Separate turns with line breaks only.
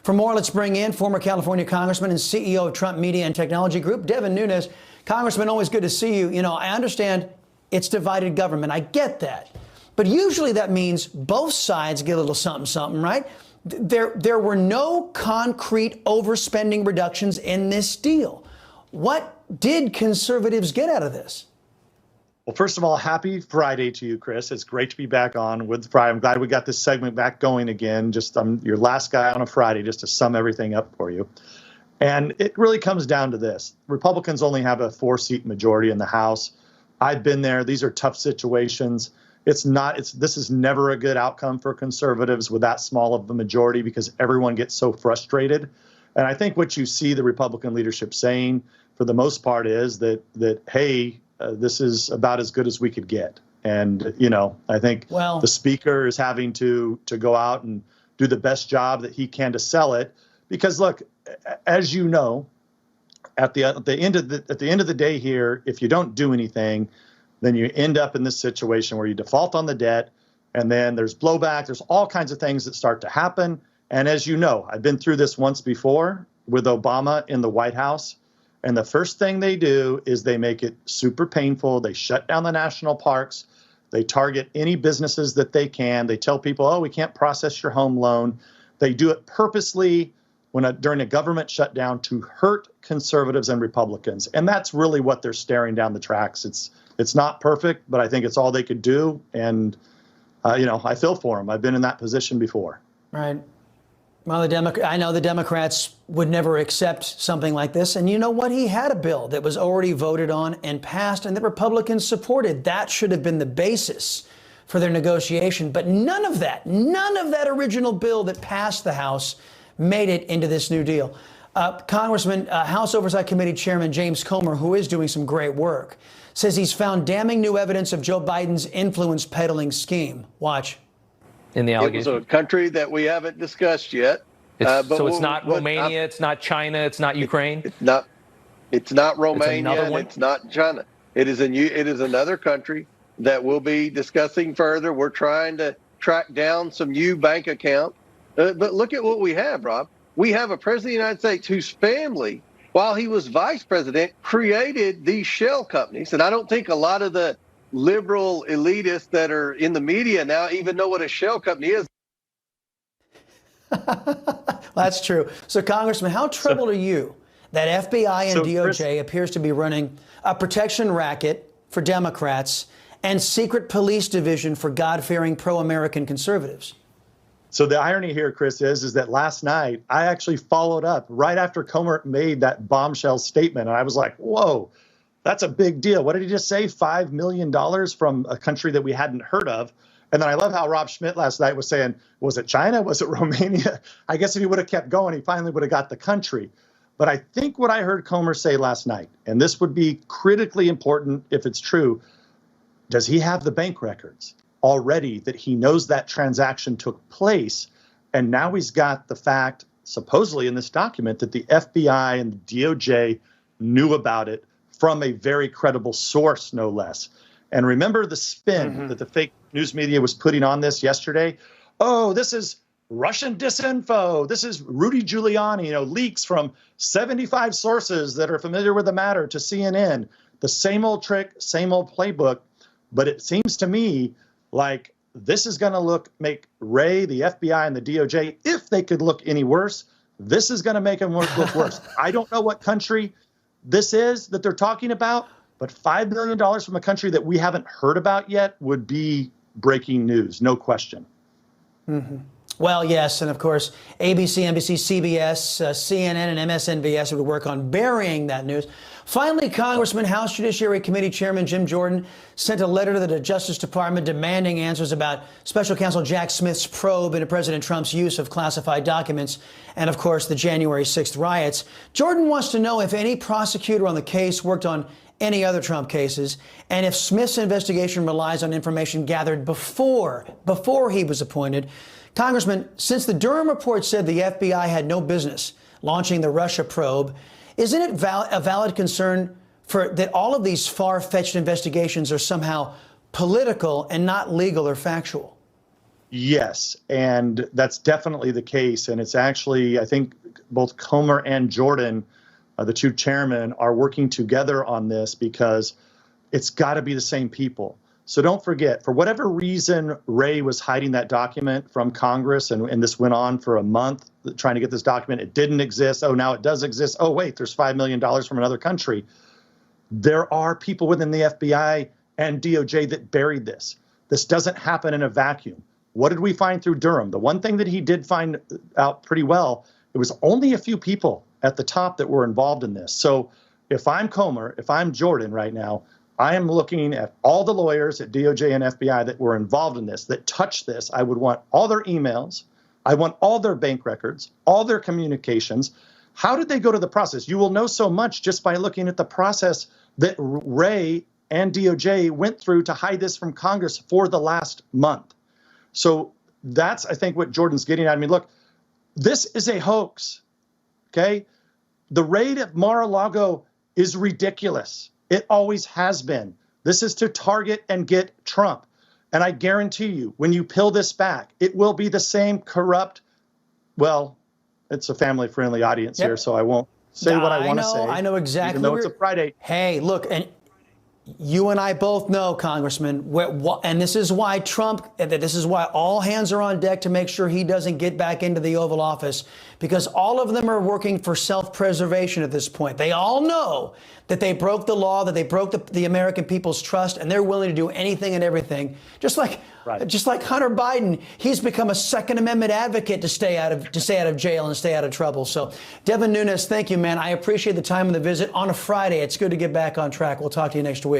For more, let's bring in former California Congressman and CEO of Trump Media and Technology Group, Devin Nunes. Congressman, always good to see you. You know, I understand it's divided government. I get that. But usually that means both sides get a little something, something, right? There were no concrete overspending reductions in this deal. What did conservatives get out of this?
Well, first of all, happy Friday to you, Chris. It's great to be back on with Friday. I'm glad we got this segment back going again. I'm your last guy on a Friday just to sum everything up for you. And it really comes down to this. Republicans only have a 4-seat majority in the House. I've been there. These are tough situations. This is never a good outcome for conservatives with that small of a majority because everyone gets so frustrated. And I think what you see the Republican leadership saying for the most part is that hey, this is about as good as we could get. And, you know, I think the speaker is having to go out and do the best job that he can to sell it. Because, look, as you know, at the end of the day here, if you don't do anything, then you end up in this situation where you default on the debt, and then there's blowback. There's all kinds of things that start to happen. And as you know, I've been through this once before with Obama in the White House. And the first thing they do is they make it super painful. They shut down the national parks. They target any businesses that they can. They tell people, oh, we can't process your home loan. They do it purposely during a government shutdown to hurt conservatives and Republicans. And that's really what they're staring down the tracks. It's not perfect, but I think it's all they could do. And, you know, I feel for them. I've been in that position before.
Right. Well, I know the Democrats would never accept something like this. And you know what? He had a bill that was already voted on and passed and that Republicans supported. That should have been the basis for their negotiation. But none of that original bill that passed the House made it into this new deal. Congressman, House Oversight Committee Chairman James Comer, who is doing some great work, says he's found damning new evidence of Joe Biden's influence peddling scheme. Watch.
In the allegation.
It was a country that we haven't discussed yet.
So it's not Romania, it's not China, it's not Ukraine?
It's not Romania, and it's not China. It is another country that we'll be discussing further. We're trying to track down some new bank account. But look at what we have, Rob. We have a president of the United States whose family, while he was vice president, created these shell companies. And I don't think a lot of the liberal elitists that are in the media now even know what a shell company is.
That's true. So, Congressman, how troubled are you that FBI and DOJ appears to be running a protection racket for Democrats and secret police division for God-fearing pro-American conservatives?
So the irony here, Chris, is that last night I actually followed up right after Comer made that bombshell statement. And I was like, whoa, that's a big deal. What did he just say? $5 million from a country that we hadn't heard of. And then I love how Rob Schmidt last night was saying, was it China? Was it Romania? I guess if he would have kept going, he finally would have got the country. But I think what I heard Comer say last night, and this would be critically important if it's true, does he have the bank records already that he knows that transaction took place? And now he's got the fact, supposedly in this document, that the FBI and the DOJ knew about it from a very credible source, no less. And remember the spin that the fake news media was putting on this yesterday? Oh, this is Russian disinfo. This is Rudy Giuliani, leaks from 75 sources that are familiar with the matter to CNN. The same old trick, same old playbook. But it seems to me like this is going to make Wray, the FBI, and the DOJ, if they could look any worse, this is going to make them look worse. I don't know what country this is that they're talking about, but $5 million from a country that we haven't heard about yet would be breaking news, no question.
Well, yes, and of course, ABC, NBC, CBS, CNN, and MSNBS would work on burying that news. Finally, Congressman, House Judiciary Committee Chairman Jim Jordan sent a letter to the Justice Department demanding answers about Special Counsel Jack Smith's probe into President Trump's use of classified documents and, of course, the January 6th riots. Jordan wants to know if any prosecutor on the case worked on any other Trump cases, and if Smith's investigation relies on information gathered before he was appointed. Congressman, since the Durham report said the FBI had no business launching the Russia probe, isn't it a valid concern that all of these far-fetched investigations are somehow political and not legal or factual?
Yes, and that's definitely the case. And it's actually, I think, both Comer and Jordan, the two chairmen, are working together on this because it's got to be the same people. So don't forget, for whatever reason, Wray was hiding that document from Congress, and this went on for a month trying to get this document. It didn't exist. Oh, now it does exist. Oh, wait, there's $5 million from another country. There are people within the FBI and DOJ that buried this. This doesn't happen in a vacuum. What did we find through Durham? The one thing that he did find out pretty well, it was only a few people at the top that were involved in this. So if I'm Comer, if I'm Jordan right now, I am looking at all the lawyers at DOJ and FBI that were involved in this, that touched this. I would want all their emails. I want all their bank records, all their communications. How did they go to the process? You will know so much just by looking at the process that Wray and DOJ went through to hide this from Congress for the last month. So that's, I think, what Jordan's getting at. I mean, look, this is a hoax, okay? The raid at Mar-a-Lago is ridiculous. It always has been. This is to target and get Trump. And I guarantee you, when you peel this back, it will be the same corrupt, well, it's a family-friendly audience here, so I won't say what I want to say.
I know exactly.
Even though it's a Friday.
Hey, look, and you and I both know, Congressman, and this is why this is why all hands are on deck to make sure he doesn't get back into the Oval Office, because all of them are working for self-preservation at this point. They all know that they broke the law, that they broke the American people's trust, and they're willing to do anything and everything. Just like Hunter Biden, he's become a Second Amendment advocate to stay out of jail and stay out of trouble. So, Devin Nunes, thank you, man. I appreciate the time and the visit on a Friday. It's good to get back on track. We'll talk to you next week.